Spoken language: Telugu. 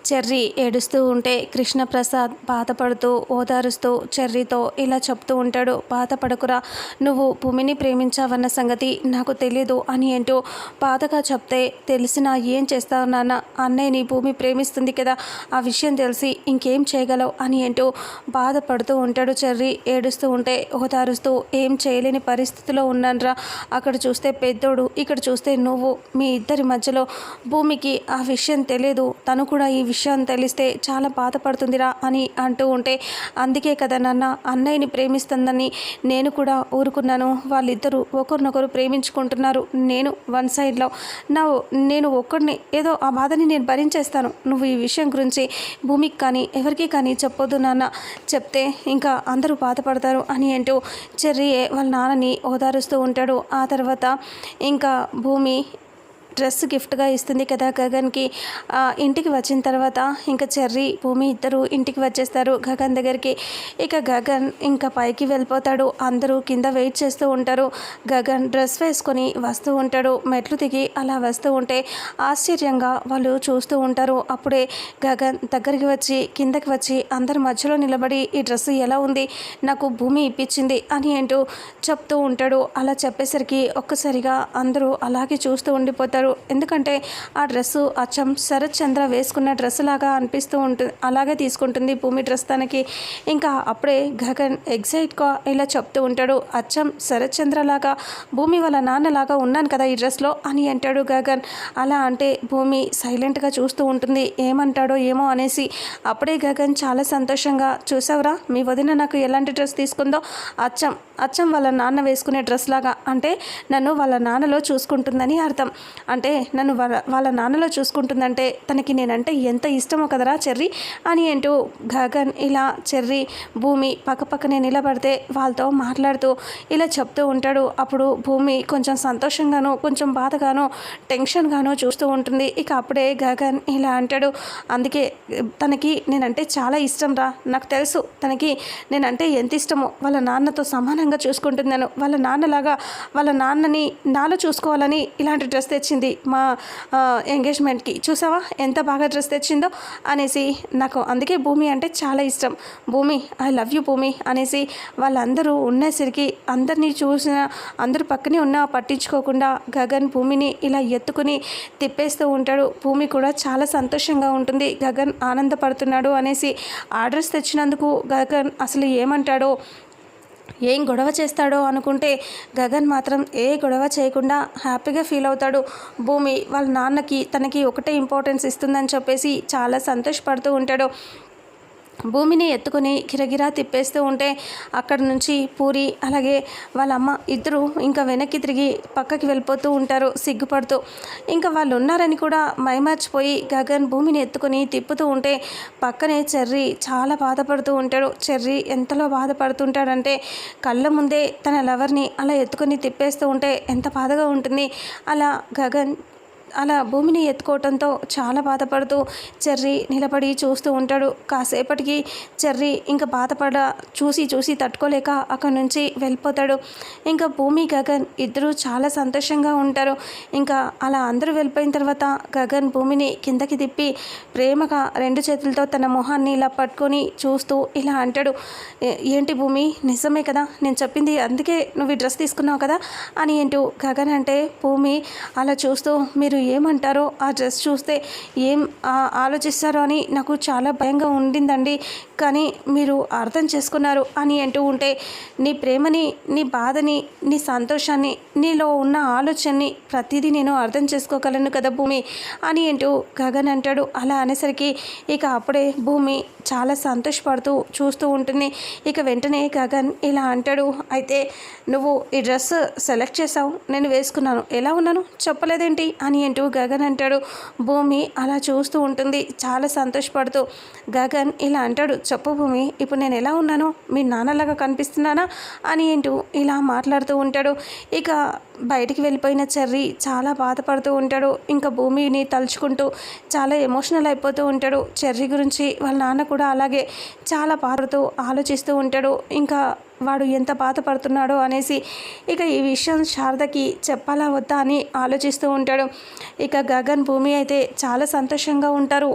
చెర్రీ ఏడుస్తూ ఉంటే కృష్ణప్రసాద్ బాధపడుతూ ఓదారుస్తూ చెర్రీతో ఇలా చెప్తూ ఉంటాడు. బాధపడకురా, నువ్వు భూమిని ప్రేమించావన్న సంగతి నాకు తెలీదు అని అంటూ బాధగా చెప్తే, తెలిసినా ఏం చేస్తావు నాన్న, అన్నయ్యని భూమి ప్రేమిస్తుంది కదా, ఆ విషయం తెలిసి ఇంకేం చేయగలవు అని అంటూ బాధపడుతూ ఉంటాడు. చెర్రీ ఏడుస్తూ ఉంటే ఓదారుస్తూ, ఏం చేయలేని పరిస్థితిలో ఉన్నాన్రా, అక్కడ చూస్తే పెద్దోడు, ఇక్కడ చూస్తే నువ్వు, మీ ఇద్దరి మధ్యలో భూమికి ఆ విషయం తెలియదు, తను కూడా ఈ విషయం తెలిస్తే చాలా బాధపడుతుందిరా అని అంటూ ఉంటే, అందుకే కదా నాన్న అన్నయ్యని ప్రేమిస్తుందని నేను కూడా ఊరుకున్నాను. వాళ్ళిద్దరూ ఒకరినొకరు ప్రేమించుకుంటున్నారు, నేను వన్ సైడ్లో నేను ఒక్కడిని, ఏదో ఆ బాధని నేను భరించేస్తాను. నువ్వు ఈ విషయం గురించి భూమికి కానీ ఎవరికి కానీ చెప్పొద్దు నాన్న, చెప్తే ఇంకా అందరూ బాధపడతారు అని అంటూ చెర్రీయే వాళ్ళ నాన్నని ఓదారుస్తూ ఉంటాడు. ఆ తర్వాత ఇంకా భూమి డ్రెస్ గిఫ్ట్గా ఇస్తుంది కదా గగన్కి. ఇంటికి వచ్చిన తర్వాత ఇంకా చెర్రీ భూమి ఇద్దరు ఇంటికి వచ్చేస్తారు గగన్ దగ్గరికి. ఇక గగన్ ఇంకా పైకి వెళ్ళిపోతాడు. అందరూ కింద వెయిట్ చేస్తూ ఉంటారు. గగన్ డ్రెస్ వేసుకొని వస్తూ ఉంటాడు. మెట్లు దిగి అలా వస్తూ ఉంటే ఆశ్చర్యంగా వాళ్ళు చూస్తూ ఉంటారు. అప్పుడే గగన్ దగ్గరికి వచ్చి కిందకి వచ్చి అందరి మధ్యలో నిలబడి, ఈ డ్రెస్ ఎలా ఉంది, నాకు భూమి ఇప్పించింది అని అంటూ చెప్తూ ఉంటాడు. అలా చెప్పేసరికి ఒక్కసారిగా అందరూ అలాగే చూస్తూ ఉండిపోతారు. ఎందుకంటే ఆ డ్రెస్సు అచ్చం శరత్ చంద్ర వేసుకున్న డ్రెస్ లాగా అనిపిస్తూ ఉంటుంది. అలాగే తీసుకుంటుంది భూమి డ్రెస్ తనకి. ఇంకా అప్పుడే గగన్ ఎగ్జైట్గా ఇలా చెప్తూ ఉంటాడు, అచ్చం శరత్ చంద్ర లాగా, భూమి వాళ్ళ నాన్నలాగా ఉన్నాను కదా ఈ డ్రెస్లో అని అంటాడు గగన్. అలా అంటే భూమి సైలెంట్గా చూస్తూ ఉంటుంది, ఏమంటాడో ఏమో అనేసి. అప్పుడే గగన్ చాలా సంతోషంగా, చూసావురా మీ వదిన నాకు ఎలాంటి డ్రెస్ తీసుకుందో, అచ్చం అచ్చం వాళ్ళ నాన్న వేసుకునే డ్రెస్ లాగా, అంటే నన్ను వాళ్ళ నాన్నలో చూసుకుంటుందని అర్థం. అంటే నన్ను వాళ్ళ నాన్నలో చూసుకుంటుందంటే తనకి నేనంటే ఎంత ఇష్టమో కదరా చెర్రీ అని అంటూ గగన్ ఇలా చెర్రీ భూమి పక్కపక్కనే నిలబడితే వాళ్ళతో మాట్లాడుతూ ఇలా చెప్తూ ఉంటాడు. అప్పుడు భూమి కొంచెం సంతోషంగానూ కొంచెం బాధగానూ టెన్షన్గానూ చూస్తూ ఉంటుంది. ఇక అప్పుడే గగన్ ఇలా అంటాడు, అందుకే తనకి నేనంటే చాలా ఇష్టం రా, నాకు తెలుసు తనకి నేనంటే ఎంత ఇష్టమో, వాళ్ళ నాన్నతో సమానంగా చూసుకుంటున్నాను, వాళ్ళ నాన్నలాగా వాళ్ళ నాన్నని నాలో చూసుకోవాలని ఇలాంటి డ్రెస్ తెచ్చింది మా ఎంగేజ్మెంట్కి, చూసావా ఎంత బాగా డ్రెస్ తెచ్చిందో అనేసి. నాకు అందుకే భూమి అంటే చాలా ఇష్టం, భూమి ఐ లవ్ యూ భూమి అనేసి వాళ్ళందరూ ఉన్నసరికి అందరినీ చూసిన అందరూ పక్కనే ఉన్నా పట్టించుకోకుండా గగన్ భూమిని ఇలా ఎత్తుకుని తిప్పేస్తూ ఉంటాడు. భూమి కూడా చాలా సంతోషంగా ఉంటుంది, గగన్ ఆనందపడుతున్నాడు అనేసి. ఆర్డర్స్ తెచ్చినందుకు గగన్ అసలు ఏమంటాడో, ఏం గొడవ చేస్తాడో అనుకుంటే గగన్ మాత్రం ఏ గొడవ చేయకుండా హ్యాపీగా ఫీల్ అవుతాడు. భూమి వాళ్ళ నాన్నకి తనకి ఒకటే ఇంపార్టెన్స్ ఇస్తుందని చెప్పేసి చాలా సంతోషపడుతూ ఉంటాడు. భూమిని ఎత్తుకొని గిరగిరా తిప్పేస్తూ ఉంటే అక్కడ నుంచి పూరి అలాగే వాళ్ళ అమ్మ ఇద్దరు ఇంకా వెనక్కి తిరిగి పక్కకి వెళ్ళిపోతూ ఉంటారు సిగ్గుపడుతూ. ఇంకా వాళ్ళు ఉన్నారని కూడా మైమర్చిపోయి గగన్ భూమిని ఎత్తుకొని తిప్పుతూ ఉంటే పక్కనే చెర్రీ చాలా బాధపడుతూ ఉంటాడు. చెర్రీ ఎంతలో బాధపడుతుంటాడంటే కళ్ళ ముందే తన లవర్ని అలా ఎత్తుకొని తిప్పేస్తూ ఉంటే ఎంత బాధగా ఉంటుంది. అలా గగన్ అలా భూమిని ఎత్తుకోవడంతో చాలా బాధపడుతూ చెర్రీ నిలబడి చూస్తూ ఉంటాడు. కాసేపటికి చెర్రీ ఇంకా చూసి తట్టుకోలేక అక్కడి నుంచి వెళ్ళిపోతాడు. ఇంకా భూమి గగన్ ఇద్దరూ చాలా సంతోషంగా ఉంటారు. ఇంకా అలా అందరూ వెళ్ళిపోయిన తర్వాత గగన్ భూమిని కిందకి తిప్పి ప్రేమగా రెండు చేతులతో తన మొహాన్ని ఇలా పట్టుకొని చూస్తూ ఇలా అంటాడు, ఏంటి భూమి నిజమే కదా నేను చెప్పింది, అందుకే నువ్వు ఈ డ్రెస్ తీసుకున్నావు కదా అని అంటూ గగన్ అంటే భూమి అలా చూస్తూ, మీరు ఏమంటారో ఆ డ్రెస్ చూస్తే ఏం ఆలోచిస్తారో అని నాకు చాలా భయంగా ఉండిందండి, కానీ మీరు అర్థం చేసుకున్నారు అని అంటూ ఉంటే, నీ ప్రేమని, నీ బాధని, నీ సంతోషాన్ని, నీలో ఉన్న ఆలోచనని ప్రతిదీ నేను అర్థం చేసుకోగలను కదా భూమి అని అంటూ గగన్ అంటాడు. అలా అనేసరికి ఇక అప్పుడే భూమి చాలా సంతోషపడుతూ చూస్తూ ఉంటుంది. ఇక వెంటనే గగన్ ఇలా అంటాడు, అయితే నువ్వు ఈ డ్రెస్ సెలెక్ట్ చేసావు, నేను వేసుకున్నాను, ఎలా ఉన్నాను చెప్పలేదేంటి అని అంటూ గగన్ అంటాడు. భూమి అలా చూస్తూ ఉంటుంది చాలా సంతోషపడుతూ. గగన్ ఇలా అంటాడు, చెప్పు భూమి ఇప్పుడు నేను ఎలా ఉన్నాను, మీ నాన్నలాగా కనిపిస్తున్నానా అని అంటూ ఇలా మాట్లాడుతూ ఉంటాడు. ఇక బయటికి వెళ్ళిపోయిన చెర్రీ చాలా బాధపడుతూ ఉంటాడు. ఇంకా భూమిని తలుచుకుంటూ చాలా ఎమోషనల్ అయిపోతూ ఉంటాడు. చెర్రీ గురించి వాళ్ళ నాన్న కూడా అలాగే చాలా బాధతో ఆలోచిస్తూ ఉంటాడు. ఇంకా వాడు ఎంత బాధపడుతున్నాడో అనేసి. ఇక ఈ విషయం శారదకి చెప్పాలా వద్దా అని ఆలోచిస్తూ ఉంటాడు. ఇక గగన్ భూమి అయితే చాలా సంతోషంగా ఉంటారు.